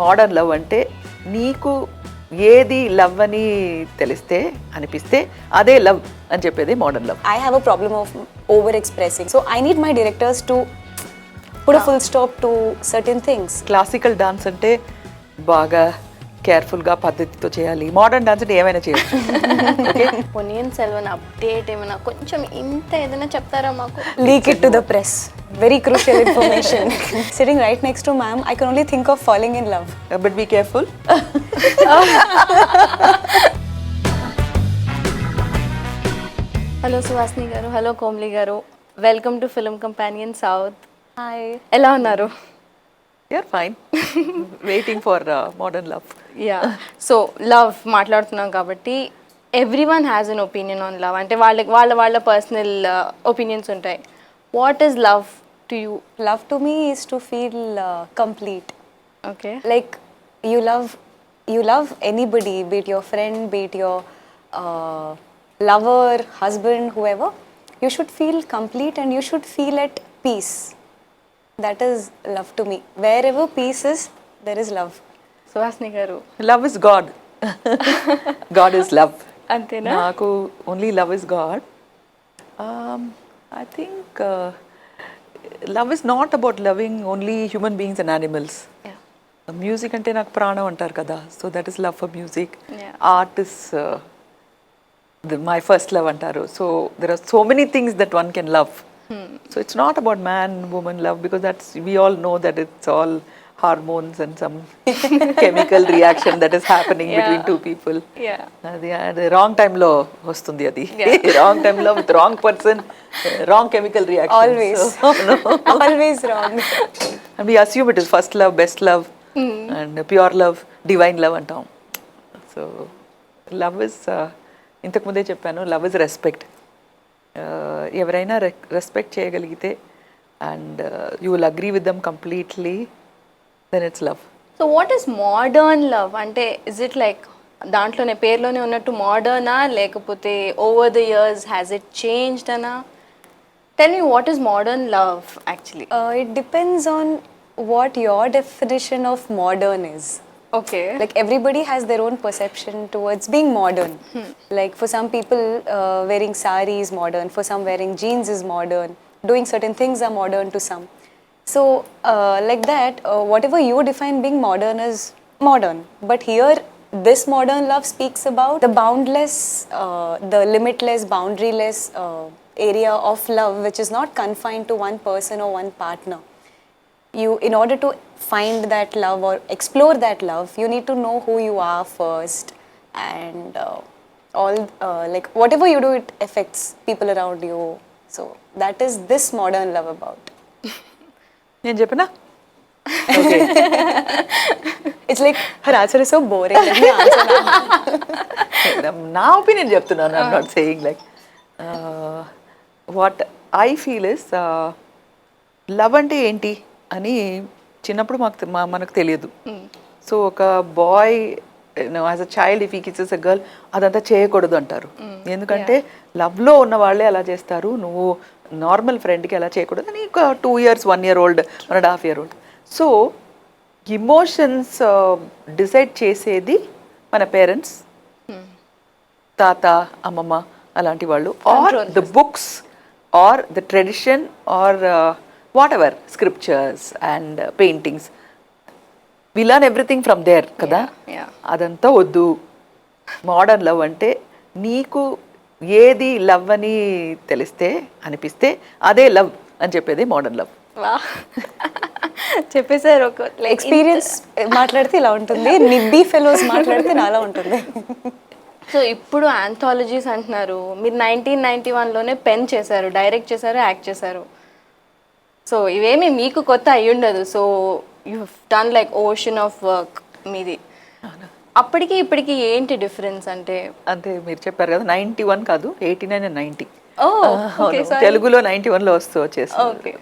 Modern love అంటే నీకు ఏది లవ్ అని తెలిస్తే అనిపిస్తే అదే లవ్ అని చెప్పేది modern love. I have a problem of over expressing, so I need my directors to put a full stop to certain things. Classical dance అంటే బాగా కేర్ఫుల్గా పద్ధతితో చేయాలి, మోడర్న్ డాన్స్ అంటే ఏమైనా చేయొచ్చు. ఓకే, పొన్నియిన్ సెల్వన్ అప్డేట్ ఏమైనా కొంచెం ఇంత ఏదైనా చెప్తారా మాకు? Leak it to the press. Very crucial information. Sitting right next to ma'am, I can only think of falling in love. But be careful. Hello Suhasini garu, hello Komali garu, welcome to film companion south. Hi. ఎలా ఉన్నారు? You're fine, waiting for modern love. Yeah, so love మాట్లాడుతున్నాం కాబట్టి everyone has an opinion on love. అంటే వాళ్ళ personal opinions ఉంటాయి. What is love to you? Love to me is to feel complete. Okay, Like you love anybody, be it your friend, be it your lover, husband, whoever. You should feel complete and you should feel at peace. That is love to me. Wherever peace is, there is love. Suhasini గారు. Love is God. God is love. అంతేనా? నాకు only love is God. I think love is not about loving only human beings and animals. Music అంటే నాకు ప్రాణం అంటారు కదా, so that is love for music. Art is my first love అంటారు. So there are so many things that one can love. So it's not about man woman love, because that's, we all know that it's all hormones and some chemical reaction that is happening between two people. The wrong time lo vastundi adi. Wrong time lo with wrong person, wrong chemical reaction. Always. So, no. Always wrong. And we assume it is first love, best love, and pure love, divine love antam. So love is ఇంతకు ముందే చెప్పాను, love is respect. ఎవరైనా respect చేయగలిగితే and you will agree with them completely, then it's love. So what is modern love? అంటే is it like దాంట్లోనే పేర్లోనే ఉన్నట్టు మోడర్నా, లేకపోతే over the years has it changed అనా? Tell me what is modern love actually. It depends on what your definition of modern is. Okay, Like everybody has their own perception towards being modern. Like for some people, wearing sari is modern. For some, wearing jeans is modern. Doing certain things are modern to some. So like that, whatever you define being modern is modern. But here, this modern love speaks about the boundless, the limitless, boundaryless area of love, which is not confined to one person or one partner. You, in order to find that love or explore that love, you need to know who you are first, and all like whatever you do, it affects people around you. So that is this modern love about. నేను చెప్పనా? It's like her answer is so boring. Let me answer now. నా opinion చెప్తున్నాను. I'm not saying like what I feel is, love అంటే ఏంటి అని చిన్నప్పుడు మనకు తెలియదు. సో ఒక boy as a child if he kisses a girl, అదంతా చేయకూడదు అంటారు. ఎందుకంటే లవ్లో ఉన్న వాళ్ళే అలా చేస్తారు, నువ్వు నార్మల్ ఫ్రెండ్కి అలా చేయకూడదు అని. ఒక 2 years, 1 year old, 1.5 year old. So emotions decide చేసేది మన పేరెంట్స్, తాత, అమ్మమ్మ అలాంటి వాళ్ళు, or the books, or the tradition, or whatever, scriptures and paintings. We learn everything from there కదా. అదంతా వద్దు. మోడర్న్ లవ్ అంటే నీకు ఏది లవ్ అని తెలిస్తే అనిపిస్తే అదే లవ్ అని చెప్పేది మోడర్న్ లవ్. చెప్పేసారు. ఒక ఎక్స్పీరియన్స్ మాట్లాడితే ఇలా ఉంటుంది, నిబ్బీ ఫెలోస్ మాట్లాడితే నాలా ఉంటుంది. సో ఇప్పుడు ఆంథాలజీస్ అంటున్నారు. మీరు 1991లోనే పెన్ చేశారు, డైరెక్ట్ చేశారు, యాక్ట్ చేశారు. సో ఇవేమి మీకు కొత్త అయ్యి ఉండదు. So you done like ocean of work మీది. అప్పటికి ఇప్పటికి ఏంటి డిఫరెన్స్? అంటే మీరు చెప్పారు కదా 91 కాదు, 89 and 90. Okay, తెలుగులో 91లో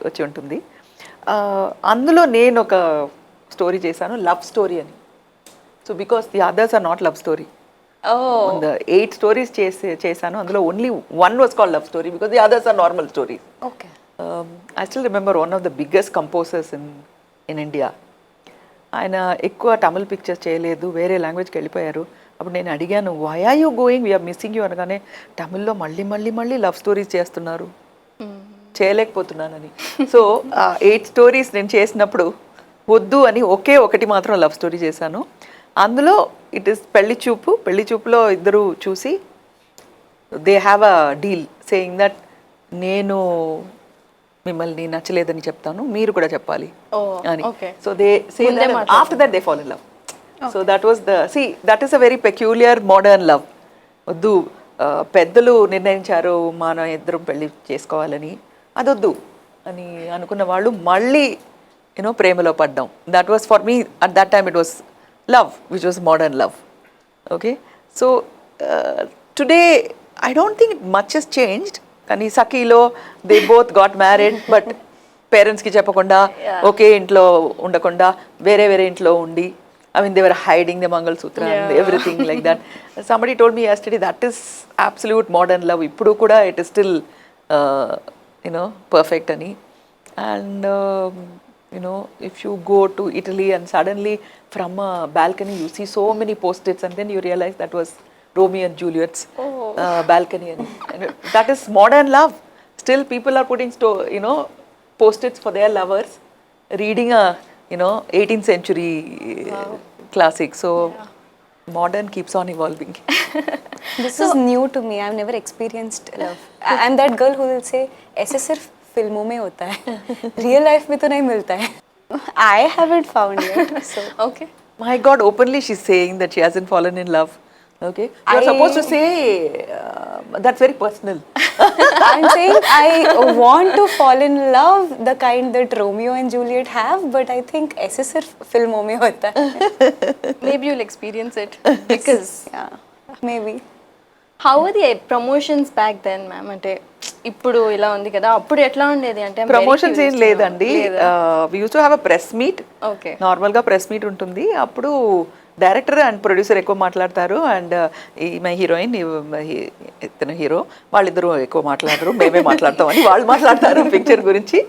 వచ్చి ఉంటుంది. అందులో నేను ఒక స్టోరీ చేశాను, లవ్ స్టోరీ అని. So because the others are not love story. 8 stories చేశాను, అందులో only 1 was called love story because the others are normal stories. Okay. I still remember one of the biggest composers in India. ఆయన ఎక్కువ Tamil pictures చేయలేదు, వేరే లాంగ్వేజ్కి వెళ్ళిపోయారు. అప్పుడు నేను అడిగాను, why are you going, we're missing you అనగానే, తమిళ్లో మళ్ళీ మళ్ళీ మళ్ళీ లవ్ స్టోరీస్ చేస్తున్నారు, చేయలేకపోతున్నానని. సో 8 స్టోరీస్ నేను చేసినప్పుడు వద్దు అని ఒకే ఒకటి మాత్రం లవ్ స్టోరీ చేశాను. అందులో ఇట్ ఇస్ పెళ్లి చూపులో ఇద్దరు చూసి they have a deal saying that నేను మిమ్మల్ని నచ్చలేదని చెప్తాను, మీరు కూడా చెప్పాలి అని. So they say after that they fall in love. So that was that is a very peculiar modern love. వద్దు, పెద్దలు నిర్ణయించారు మన ఇద్దరం పెళ్లి చేసుకోవాలని, అదొద్దు అని అనుకున్న వాళ్ళు మళ్ళీ ప్రేమలో పడ్డాం. That was for me at that time it was love which was modern love. Okay, so today I don't think much has changed. కానీ సఖీలో they both got married, but పేరెంట్స్కి చెప్పకుండా, ఒకే ఇంట్లో ఉండకుండా వేరే వేరే ఇంట్లో ఉండి, I mean, they were hiding the Mangalsutra and everything like that. Somebody told me yesterday that is absolute modern love. Ippudu kuda it is still, perfect ani. And if you go to Italy and suddenly from a balcony you see so many post-its, and then you realize that was Romeo and Juliet's balcony. And that is modern love. Still, people are putting post-its for their lovers, reading a 18th century classic. So modern keeps on evolving. This is new to me. I've never experienced love. I'm that girl who will say ऐसे सिर्फ फिल्मों में होता है, real life में तो नहीं मिलता है. I haven't found yet. So okay. My God, openly she's saying that she hasn't fallen in love. Okay, you're supposed to say that's very personal. I'm saying I want to fall in love the kind that Romeo and Juliet have, but I think ऐसे सिर्फ फिल्मों में होता है. Maybe you'll experience it because Yeah, maybe. how were the promotions back then, ma'am? అంటే ఇప్పుడు ఇలా ఉంది కదా, అప్పుడు ఎట్లా ఉండేది అంటే ప్రమోషన్స్ ఏం లేదండి. We used to have a press meet. Okay, నార్మల్గా ప్రెస్ మీట్ ఉంటుంది. అప్పుడు డైరెక్టర్ అండ్ ప్రొడ్యూసర్ ఎక్కువ మాట్లాడతారు, అండ్ ఈమె హీరోయిన్ ఇతను హీరో, వాళ్ళిద్దరూ ఎక్కువ మాట్లాడరు, మేమే మాట్లాడతామని వాళ్ళు మాట్లాడతారు పిక్చర్ గురించి.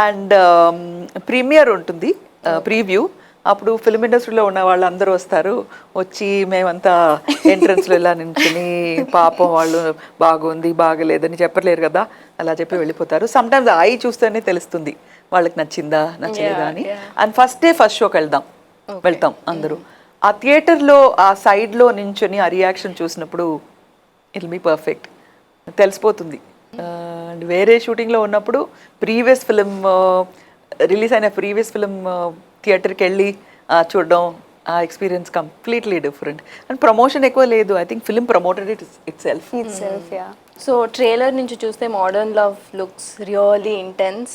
అండ్ ప్రీమియర్ ఉంటుంది, ప్రీవ్యూ. అప్పుడు ఫిల్మ్ ఇండస్ట్రీలో ఉన్న వాళ్ళు అందరూ వస్తారు. వచ్చి మేమంతా ఎంట్రన్స్లో ఇలా నించుని, పాపం వాళ్ళు బాగుంది బాగలేదని చెప్పలేరు కదా, అలా చెప్పి వెళ్ళిపోతారు. సమ్టైమ్స్ ఐ చూస్తేనే తెలుస్తుంది వాళ్ళకి నచ్చిందా నచ్చలేదా అని. అండ్ ఫస్ట్ డే ఫస్ట్ షోకి వెళ్తాం అందరూ. ఆ థియేటర్లో ఆ సైడ్లో నించుని ఆ రియాక్షన్ చూసినప్పుడు ఇట్ విల్ బీ పర్ఫెక్ట్, తెలిసిపోతుంది. అండ్ వేరే షూటింగ్లో ఉన్నప్పుడు ప్రీవియస్ ఫిలిం రిలీజ్ అయిన ప్రీవియస్ ఫిలిం థియేటర్కి వెళ్ళి చూడడం, ఆ experience completely different. And promotion ఎక్కువ లేదు. I think film promoted itself. Yeah. So trailer నుంచి చూస్తే modern love looks really intense.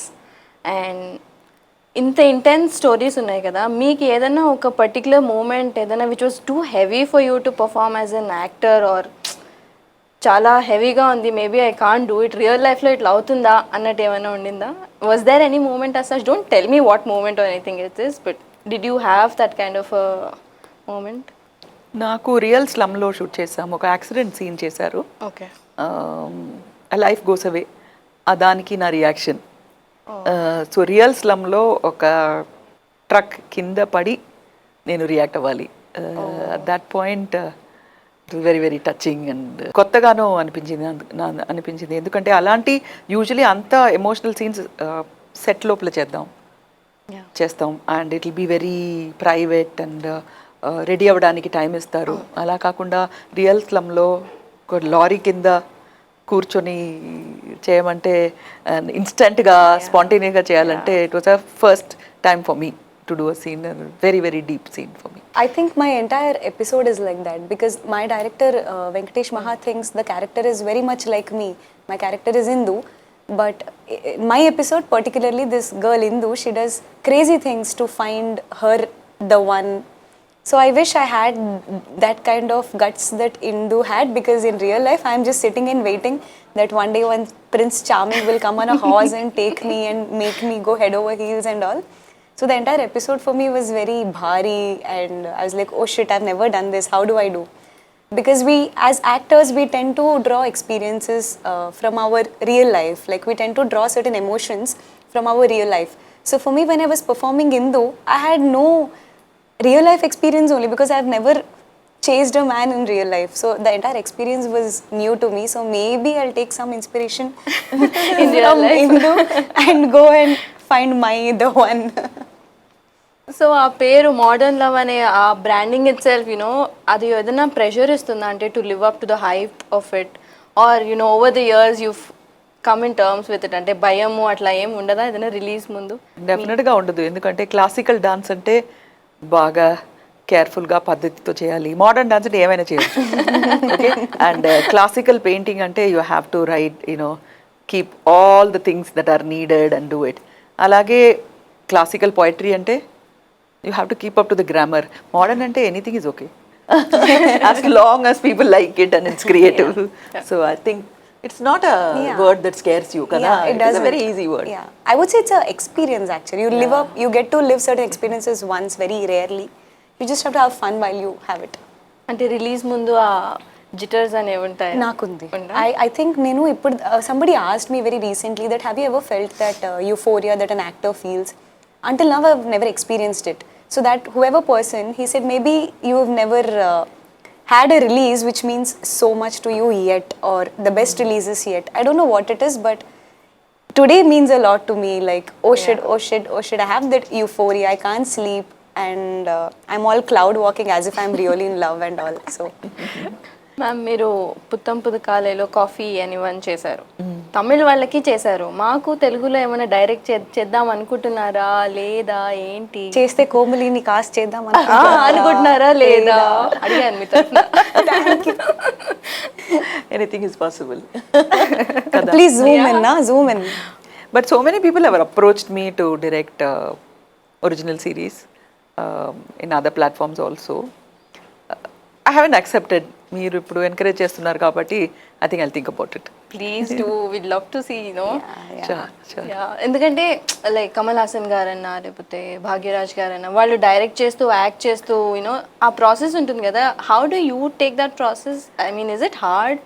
And ఇంత ఇంటెన్స్ స్టోరీస్ ఉన్నాయి కదా, మీకు ఏదైనా ఒక పర్టికులర్ మూమెంట్ ఏదైనా which was too heavy for you to perform as an actor, are చాలా హెవీగా ఉంది, maybe I can't do it, real లైఫ్లో ఇట్లా అవుతుందా అన్నట్టు ఏమైనా ఉండిందా? Was there any moment as such? Don't tell me what moment or anything it is, but did you have that kind of moment? నాకు రియల్ స్లమ్లో షూట్ చేసాము. ఒక యాక్సిడెంట్ సీన్ చేశారు. ఓకే, లైఫ్ గోస్ అవే, దానికి నా reaction. So real స్లమ్లో ఒక truck కింద పడి నేను రియాక్ట్ అవ్వాలి. That point very very touching and కొత్తగానో అనిపించింది. ఎందుకంటే అలాంటి యూజువలీ అంత ఎమోషనల్ సీన్స్ సెట్ లోపల చేస్తాం, and it will be very private and ready అవ్వడానికి టైం ఇస్తారు. అలా కాకుండా రియల్ స్లమ్లో ఒక లారీ కింద కూర్చొని చేయమంటే ఇన్స్టెంట్గా స్పాంటేనియస్గా చేయాలంటే it was a first time for me to do a scene, a very very deep scene for me. I think my entire episode is like that because my director Venkatesh Maha thinks the character is very much like me. My character is Indu, but in my episode particularly this girl Indu, she does crazy things to find her the one. So I wish I had that kind of guts that Indu had, because in real life I am just sitting and waiting that one day one Prince Charming will come on a horse and take me and make me go head over heels and all. So the entire episode for me was very bhari, and I was like, oh shit, I've never done this, how do I do? Because we as actors, we tend to draw experiences from our real life, like we tend to draw certain emotions from our real life. So for me, when I was performing Indu, I had no real life experience only, because I've never chased a man in real life. So the entire experience was new to me. So maybe I'll take some inspiration In real from life. Indu and go and find my the one. So ఆ పేరు modern love అనే ఆ branding it self అది ఏదైనా pressure ఇస్తుందా అంటే to live up to the hype of it, or over the years you come in terms with it, అంటే భయము అట్లా ఏం ఉండదా ఏదైనా రిలీజ్ ముందు? డెఫినెట్గా ఉండదు, ఎందుకంటే క్లాసికల్ డాన్స్ అంటే బాగా కేర్ఫుల్గా పద్ధతితో చేయాలి, మోడర్న్ డాన్స్ అంటే ఏమైనా చేయొచ్చు. ఓకే, అండ్ క్లాసికల్ పెయింటింగ్ అంటే you have to right keep all the things that are needed and do it. అలాగే క్లాసికల్ పోయిటరీ అంటే you have to keep up to the grammar. Modern అంటే anything is okay as long as people like it and it's creative. So I think it's not a word that scares you, kada. Yeah, It's a very easy word. Yeah, I would say it's a experience actually. You live up, you get to live certain experiences once, very rarely. You just have to have fun while you have it. అంటే release ముందు ఆ జిటర్స్ అనేవి ఉంటాయి? నాకుంది. I think నేను ఇప్పుడు somebody asked me very recently that have you ever felt that euphoria that an actor feels? Until now I've never experienced it. So that whoever person, he said maybe you have never had a release which means so much to you yet, or the best releases yet. I don't know what it is, but today means a lot to me. Like oh shit, I have that euphoria, I can't sleep, and I'm all cloud walking as if I'm really in love and all. So ma'am, మీరు Putham పుదుకాలేలో coffee అని one చేశారు, తమిళ వాళ్ళకి చేశారు, మాకు తెలుగులో ఏమైనా direct చేద్దాం అనుకుంటున్నారా లేదా ఏంటి? చేస్తే కోమలిని కాస్ట్ చేద్దాం అనుకుంటున్నారా లేదా అడిగాను మీ తరఫున. Anything is possible. Please zoom in. But so many people have approached me to direct original series in other platforms also. I haven't accepted. మీరు ఇప్పుడు ఎంకరేజ్ చేస్తున్నారు కాబట్టి I think I'll think about it. Please do, we'd love to see Sure. ఎందుకంటే లైక్ కమల్ హాసన్ గారన్నా లేకపోతే భాగ్యరాజ్ గారన్నా వాళ్ళు direct చేస్తూ యాక్ట్ చేస్తూ ఆ ప్రాసెస్ ఉంటుంది కదా. How do you take that process? I mean is it hard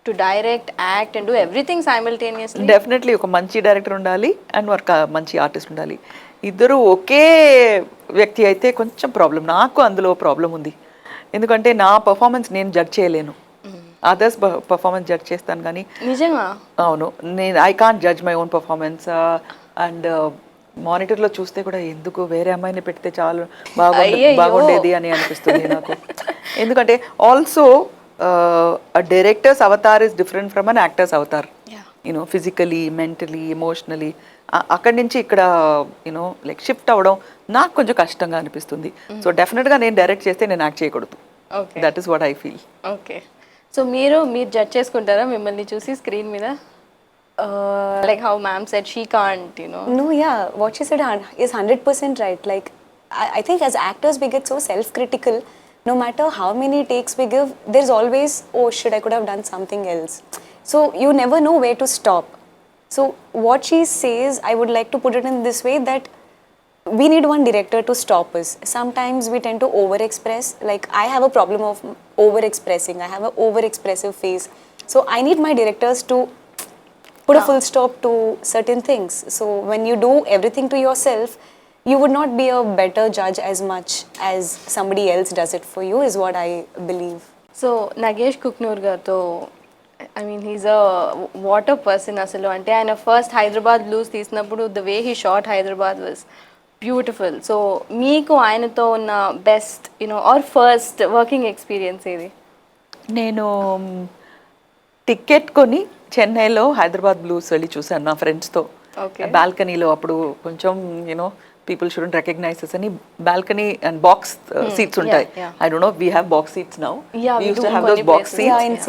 to direct, act and do everything simultaneously? Definitely ఒక మంచి డైరెక్టర్ ఉండాలి అండ్ ఒక మంచి ఆర్టిస్ట్ ఉండాలి. ఇద్దరు ఒకే వ్యక్తి అయితే కొంచెం ప్రాబ్లం. నాకు అందులో ప్రాబ్లం ఉంది, ఎందుకంటే నా పర్ఫార్మెన్స్ నేను జడ్జ్ చేయలేను, అదర్స్ పర్ఫార్మెన్స్ జడ్జ్ చేస్తాను కానీ. నిజంగా? అవును, నేను I can't judge my own performance. And మానిటర్లో చూస్తే కూడా ఎందుకు వేరే అమ్మాయిని పెడితే చాలా బాగుండేది అని అనిపిస్తుంది నాకు. ఎందుకంటే also directors Avatar is different from an actors Avatar, physically, mentally, emotionally. అక్కడి నుంచి ఇక్కడ లైక్ షిఫ్ట్ అవ్వడం నాకు కొంచెం కష్టంగా అనిపిస్తుంది. సో డెఫినెట్గా నేను డైరెక్ట్ చేస్తే నేను యాక్ట్ చేయకూడదు. That is what I feel. Okay, so మీరు జడ్జ్ చేసుకుంటారా మిమ్మల్ని చూసి స్క్రీన్ మీద? Like how ma'am said she can't, No, yeah, what she said is 100% right. Like, I think as actors we get so self-critical. No matter how many takes we give, there's always, oh shit, I could have done something else. So you never know where to stop. So what she says, I would like to put it in this way, that we need one director to stop us. Sometimes we tend to over-express. Like, I have a problem of over-expressing. I have an over-expressive face. So I need my directors to put a full stop to certain things. So when you do everything to yourself, you would not be a better judge as much as somebody else does it for you, is what I believe. So Nagesh Kukunoor గారితో, I mean he's a water person అసలు. అంటే ఆయన first Hyderabad Blues తీసినప్పుడు the way he shot Hyderabad was beautiful. So మీకు ఆయనతో ఉన్న best or first working experience ఏది? నేను టికెట్ కొని చెన్నైలో హైదరాబాద్ బ్లూస్ వెళ్ళి చూసాను నా ఫ్రెండ్స్తో బాల్కనీలో. అప్పుడు కొంచెం పీపుల్ షుడెంట్ రికగ్నైజ్ అని బాల్కనీ అండ్ బాక్స్ సీట్స్ ఉంటాయి. I don't no, we have box seats now. We used to have those box seats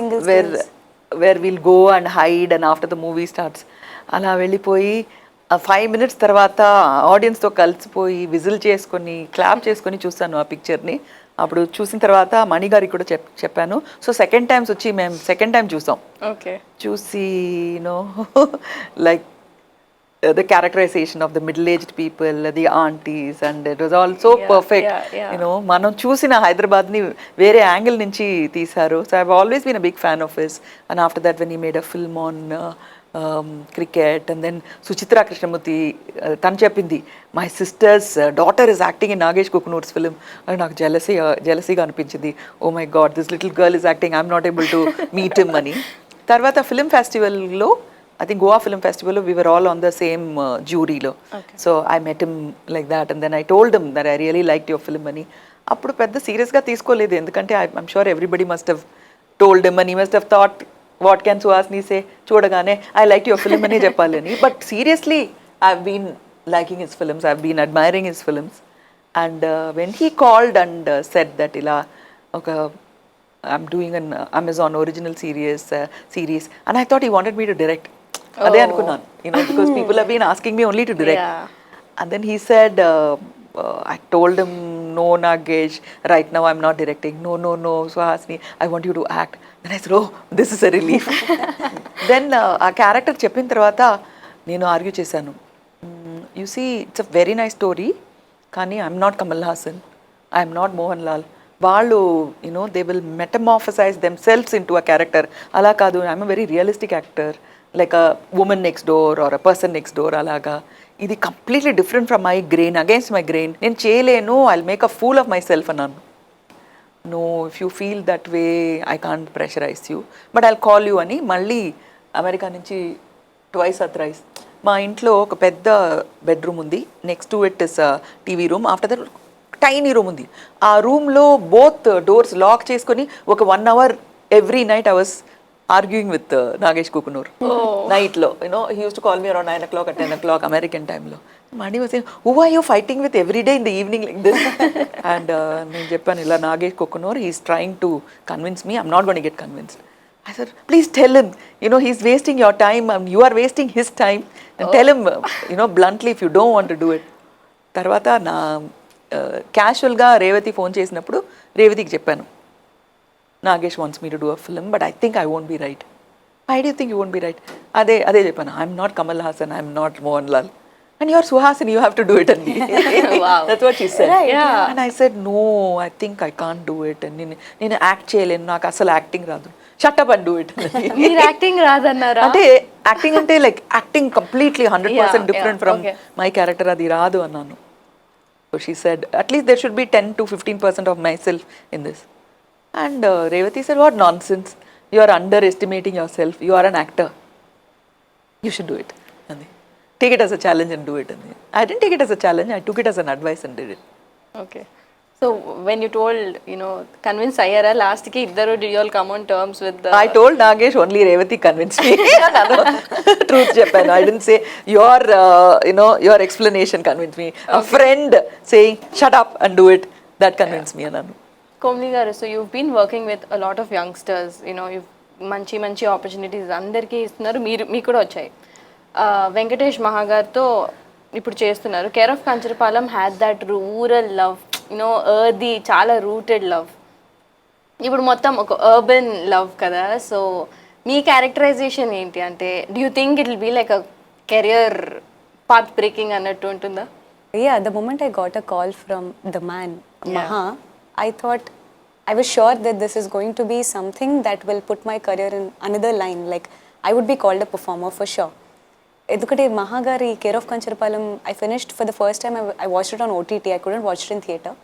where we'll go and hide and after the movie starts. అలా వెళ్ళిపోయి 5 minutes తర్వాత ఆడియన్స్తో కలిసిపోయి whistle చేసుకొని clap చేసుకొని చూస్తాను ఆ పిక్చర్ని. అప్పుడు చూసిన తర్వాత మణి గారికి కూడా చెప్పాను. సో సెకండ్ టైమ్స్ వచ్చి మేము సెకండ్ టైం చూసాం. చూసి like the characterization of the middle-aged people, the aunties, and it was all so perfect. మనం చూసిన హైదరాబాద్ని వేరే యాంగిల్ నుంచి తీశారు. So I've always been a big fan of his. And after that, when he made a film on cricket, and then Suchitra Krishnamurthy తను చెప్పింది my sister's daughter is acting in Nagesh Kukunoor's film అని నాకు జెలసీగా అనిపించింది. Oh my God, this little girl is acting, I'm not able to meet him అని. తర్వాత film ఫెస్టివల్లో, I think Goa Film Festival, we were all on the same jury lo. Okay. So I met him like that, and then I told him that I really liked your film ani. Appudu pedda serious ga teeskoledu endukante I'm sure everybody must have told him and he must have thought, what can Suhasini say, chodagane I liked your film ani cheppalani. But seriously, I've been liking his films, I've been admiring his films, and when he called and said that ila okay, I'm doing an Amazon original series, and I thought he wanted me to direct. అదే అనుకున్నాను, because people have been asking me only to direct. And then he said, I told him, no Nagesh, right now I'm not directing. No Suhasini, I want you to act. Then I said, oh, this is a relief. Then ఆ character చెప్పిన తర్వాత నేను argue చేశాను. You see, it's a very nice story, కానీ I'm not Kamal Hasan, I'm not Mohan Lal. వాళ్ళు they will metamorphosize themselves into a character. అలా కాదు, I'm a very realistic actor, like a woman next door or a person next door అలాగా. ఇది completely different from my grain, against my grain, నేను చేయలేను, I'll make a fool of myself అన్నాను. No, if you feel that way I can't pressurize you, but I'll call you అని మళ్ళీ America నుంచి twice or thrice. మా ఇంట్లో ఒక పెద్ద బెడ్రూమ్ ఉంది, next to it is TV room, after that tiny room ఉంది. ఆ రూమ్లో బోత్ డోర్స్ లాక్ చేసుకొని ఒక 1 hour every night I was arguing with Nagesh Kukunoor. Night lo, he used to call me around 9 o'clock or 10 o'clock American time lo. Mani was saying, who are you fighting with every day in the evening like this? And నేను చెప్పాను ఇలా Nagesh Kukunoor, he's trying to convince me, I'm not going to get convinced. I said, please tell him, he's wasting your time and you are wasting his time, and tell him, bluntly, if you don't want to do it. తర్వాత నా క్యాషువల్గా Revathi phone చేసినప్పుడు రేవతికి చెప్పాను, Nagesh wants me to do a film, but I think I won't be right. Why do you think you won't be right? అదే చెప్పాను, I'm not Kamal Hasan, I'm not Mohan Lal. And you're Suhasini, you have to do it. And wow. That's what she said. Right, yeah. And I said, no, I think I can't do it. And నేను act చేయలేను, నాకు అసలు acting రాదు. Shut up and do it. మీరు acting రాదన్నారా? అంటే acting అంటే like acting completely 100% different from my character, అది రాదు అన్నాను. So she said, at least there should be 10 to 15% of myself in this. And Revati said, what nonsense, you are underestimating yourself, you are an actor, you should do it. And take it as a challenge and do it. And I didn't take it as a challenge, I took it as an advice and did it. Okay. So when you told, convince ayyara, last ki iddaru did you all come on terms with the... I told Nagesh, only Revati convinced me. Truth cheppanu, I didn't say your explanation convinced me. Okay. A friend saying shut up and do it, that convinced me ananu. Komalee garu, so you've been working with a lot of youngsters, you've మంచి opportunities అందరికీ ఇస్తున్నారు, మీకు కూడా వచ్చాయి. వెంకటేష్ మహా గారితో ఇప్పుడు చేస్తున్నారు. Care of Kancharapalem had that rural love, earthy, చాలా రూటెడ్ లవ్. ఇప్పుడు మొత్తం ఒక అర్బన్ లవ్ కదా. సో మీ క్యారెక్టరైజేషన్ ఏంటి అంటే, do you think it will be like a career path breaking అన్నట్టు ఉంటుందా? Yeah, the moment I got a call from the man, Maha, I thought, I was sure that this is going to be something that will put my career in another line. Like, I would be called a performer for sure. Edukade Maha gari Care of Kancharapalem, I finished for the first time. I watched it on OTT. I couldn't watch it in theatre.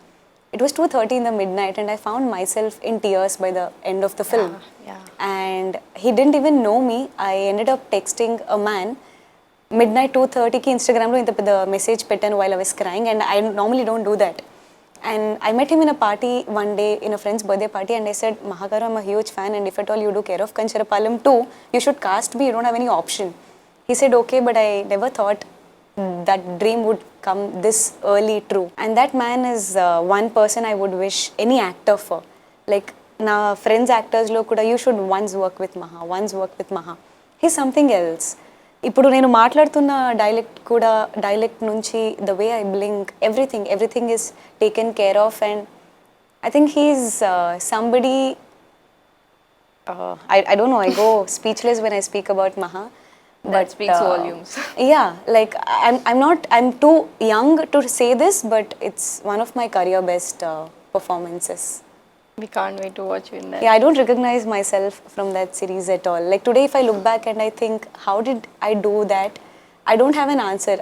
It was 2:30 in the midnight, and I found myself in tears by the end of the film. Yeah. And he didn't even know me. I ended up texting a man midnight 2:30 ki Instagram lo inta the message pettanu while I was crying, and I normally don't do that. And I met him in a party one day, in a friend's birthday party, and I said, Mahagaru, I'm a huge fan, and if at all you do Care of Kancharapalem too, you should cast me, you don't have any option. He said, okay, but I never thought that dream would come this early true. And that man is one person I would wish any actor for. Like, na friends actors lo kuda, you should once work with Maha. He's something else. ఇప్పుడు నేను మాట్లాడుతున్న dialect నుంచి the way I blink, everything is taken care of. And I think he is somebody, I don't know, I go speechless when I speak about Maha. That speaks volumes. Yeah, like I'm too young to say this, but it's one of my career best performances. We can't wait to watch you in that. Yeah, I don't recognize myself from that series at all. Like today, if I look back and I think, how did I do that? I don't have an answer.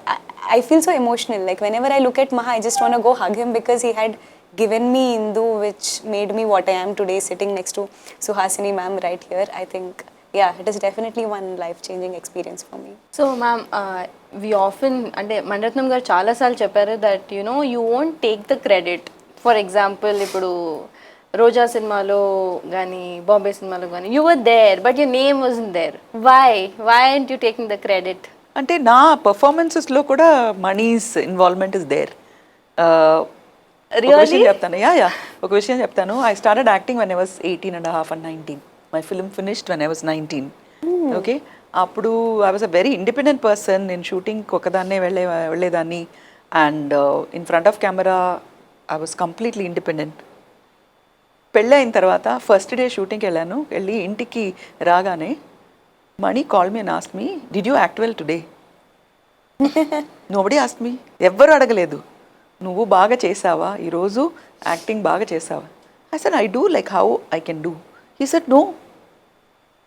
I feel so emotional. Like whenever I look at Maha, I just want to go hug him because he had given me Indu, which made me what I am today, sitting next to Suhasini ma'am right here. I think, yeah, it is definitely one life-changing experience for me. So ma'am we often అంటే మణిరత్నం గారు చాలాసార్లు చెప్పారు that you won't take the credit. For example ఇప్పుడు రోజా సినిమాలో కానీ బాంబే సినిమాలో కానీ you were there but your name was there. Why aren't you taking the credit? అంటే నా పర్ఫార్మెన్సెస్లో కూడా మనీస్ ఇన్వాల్వ్మెంట్ ఇస్ దేర్. చెప్తాను ఒక విషయం చెప్తాను. I started acting when I was 18.5 and 19. My film finished when I was 19. Okay, అప్పుడు I was a very independent person. నేను షూటింగ్కి ఒకదాన్నే వెళ్ళేదాన్ని. And in front of camera I was completely independent. పెళ్ళైన తర్వాత ఫస్ట్ డే షూటింగ్కి వెళ్ళి ఇంటికి రాగానే Mani call me and asked me, did you act well today? Nobody asked me. ఎవ్వరు అడగలేదు నువ్వు బాగా చేసావా ఈరోజు, యాక్టింగ్ బాగా చేసావా. I said I do like how I can do. He said no,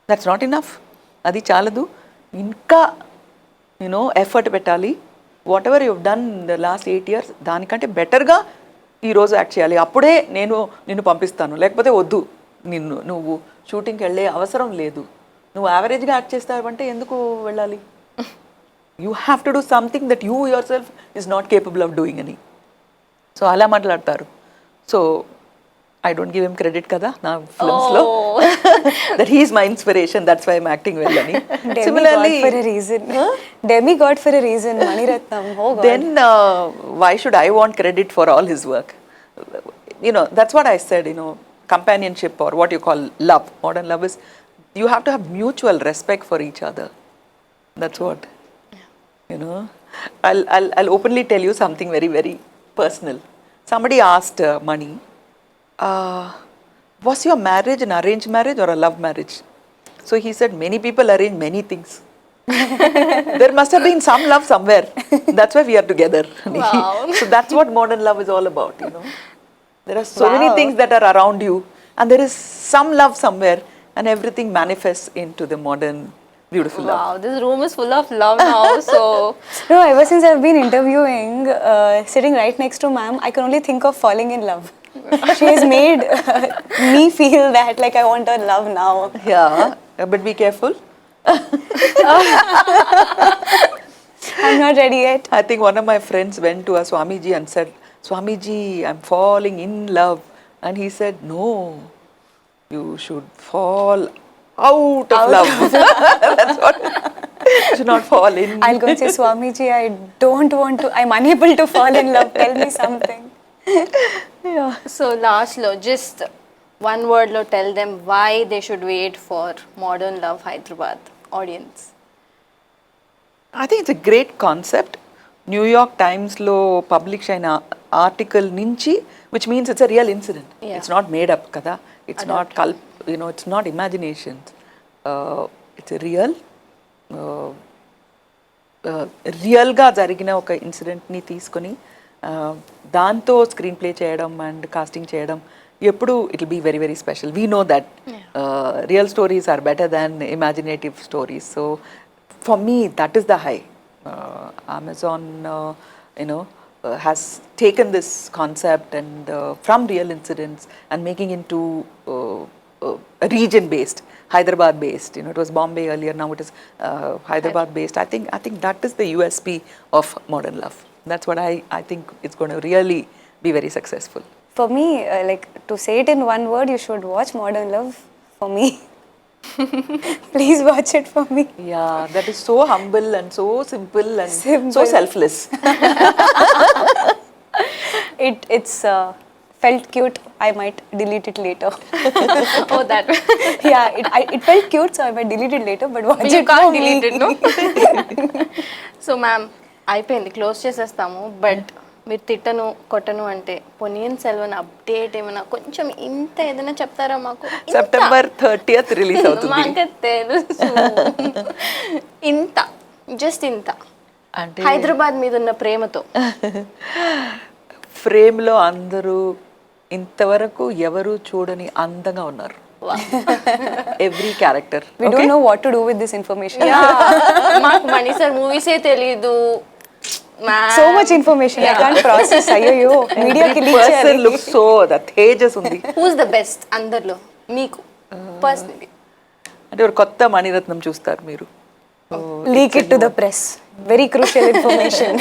that's not enough. అది చాలదు, ఇంకా ఎఫర్ట్ పెట్టాలి. Whatever you've done the last 8 years దానికంటే బెటర్గా ఈరోజు యాక్ట్ చేయాలి. అప్పుడే నిన్ను పంపిస్తాను, లేకపోతే వద్దు, నువ్వు షూటింగ్కి వెళ్ళే అవసరం లేదు. నువ్వు యావరేజ్గా యాక్ట్ చేస్తావంటే ఎందుకు వెళ్ళాలి? You have to do something that you your self is not capable of doing అని. సో అలా మాట్లాడతారు. So I don't give him credit kada na films lo that he is my inspiration, that's why I'm acting well ani. Similarly for a reason, demigod for a reason, Mani Ratnam. Oh God. Then why should I want credit for all his work? That's what I said, companionship or what you call love, modern love is you have to have mutual respect for each other. That's what I'll openly tell you something very very personal. Somebody asked Mani, was your marriage an arranged marriage or a love marriage? So he said many people arrange many things. There must have been some love somewhere. That's why we are together. Wow. So that's what modern love is all about. There are so many things that are around you and there is some love somewhere and everything manifests into the modern beautiful love. Wow, this room is full of love now. So no, ever since I've been interviewing, sitting right next to ma'am, I can only think of falling in love. She has made me feel that like I want her love now. Yeah, but be careful. I'm not ready yet. I think one of my friends went to a Swamiji and said, Swamiji, I'm falling in love. And he said, no, you should fall out of love. That's what. You should not fall in. I'll go and say, Swamiji, I don't want to, I'm unable to fall in love. Tell me something. Yeah. So last lo, just one word lo tell them why they should wait for Modern Love-Hyderabad audience. I think it's a great concept. New York Times lo publish aina article nunchi, which means it's a real incident. Yeah. It's not made up kada. It's not it's not imagination. It's a real real గా జరిగిన ఒక incident ని తీసుకొని దాంతో screenplay చేయడం and casting చేయడం ఎప్పుడు it will be very very special. We know that real stories are better than imaginative stories. So for me that is the high. Amazon has taken this concept and from real incidents and making into region based, Hyderabad based. It was Bombay earlier, now it is Hyderabad based. I think that is the USP of modern love. That's what I think it's going to really be very successful. For me, like to say it in one word, you should watch Modern Love for me. Please watch it for me. Yeah, that is so humble and so simple and so selfless. It's felt cute. I might delete it later. Oh, that. Yeah, it felt cute, so I might delete it later. But watch You it can't for delete me. it, no? So ma'am, అయిపోయింది, close చేసేస్తాము. But మీరు తిట్టను కొట్టను అంటే Ponniyin Selvan update ఏమైనా కొంచెం ఇంత ఏదైనా చెప్తారా మాకు? September 30th రిలీజ్ అవుతుంది. మాకు తెలుసు. ఇంత జస్ట్ ఇంత అంటే హైదరాబాద్ మీద ఉన్న ప్రేమతో. ఫ్రేమ్లో అందరూ ఇంతవరకు ఎవరు చూడని అందంగా ఉన్నారు. Every character. We don't know what to do with this information. మాకు మణి సార్ మూవీసే తెలీదు. So much information I can't process. అయ్యో మీడియా కి లీక్ చేయాలి. లుక్ సో ద తేజస్ ఉంది. హూస్ ద బెస్ట్ అందరిలో మీకు పర్సనలీ? అంటే ఒక కొత్త మణిరత్నం చూస్తారు మీరు. Leak it to the press. Very crucial information.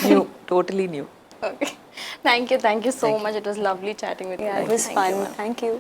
New, totally new. Okay. Thank you so much. It was lovely chatting with you. Yeah, it was fun. Thank you.